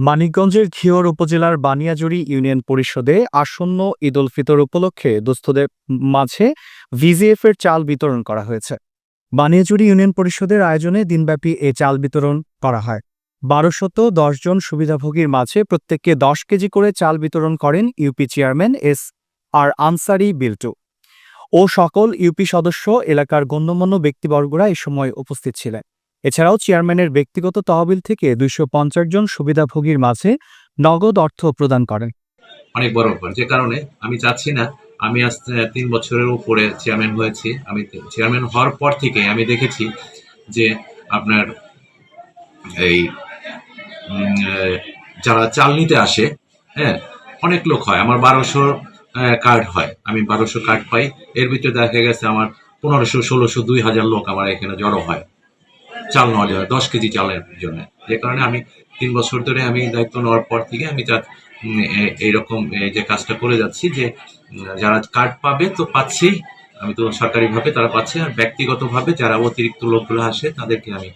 মানিকগঞ্জের ঘিওর উপজেলার বানিয়াজুড়ি ইউনিয়ন পরিষদে আসন্ন ঈদ উল ফিতর উপলক্ষে দুস্থদের মাঝে ভিজিএফ-এর চাল বিতরণ করা হয়েছে। বানিয়াজুড়ি ইউনিয়ন পরিষদের আয়োজনে দিনব্যাপী এ চাল বিতরণ করা হয়। ১,২১০ জন সুবিধাভোগীর মাঝে প্রত্যেককে ১০ কেজি করে চাল বিতরণ করেন ইউপি চেয়ারম্যান আর আনসারি বিল্টু ও সকল ইউপি সদস্য। এলাকার গণ্যমান্য ব্যক্তিবর্গরা এ সময় উপস্থিত ছিলেন। এছাড়াও চেয়ারম্যানের ব্যক্তিগত তহবিল থেকে ২৫০ জন সুবিধাভোগীর মাঝে নগদ অর্থ প্রদান করেন। অনেক বড় ব্যাপার, যে কারণে আমি চাচ্ছি না, আমি আজ ৩ বছরের উপরে চেয়ারম্যান হয়েছি। আমি চেয়ারম্যান হওয়ার পর থেকে আমি দেখেছি যে আপনার এই যারা চাল নিতে আসে, হ্যাঁ, অনেক লোক হয়। আমার ১২০০ কার্ড হয়, আমি ১২০০ কার্ড পাই। এর ভিতরে দেখা গেছে আমার ১৫০০, ১৬০০, ২,০০০ লোক আমার এখানে জড়ো হয় চাল নেওয়ার জন্য, ১০ কেজি চালের জন্য। যে কারণে আমি ৩ বছর ধরে আমি দায়িত্ব নেওয়ার পর থেকে আমি এইরকম যে কাজটা করে যাচ্ছি যে যারা কার্ড পাবে তো পাচ্ছেই, আমি তো সরকারিভাবে তারা পাচ্ছে, আর ব্যক্তিগতভাবে যারা অতিরিক্ত লোকগুলো আসে তাদেরকে আমি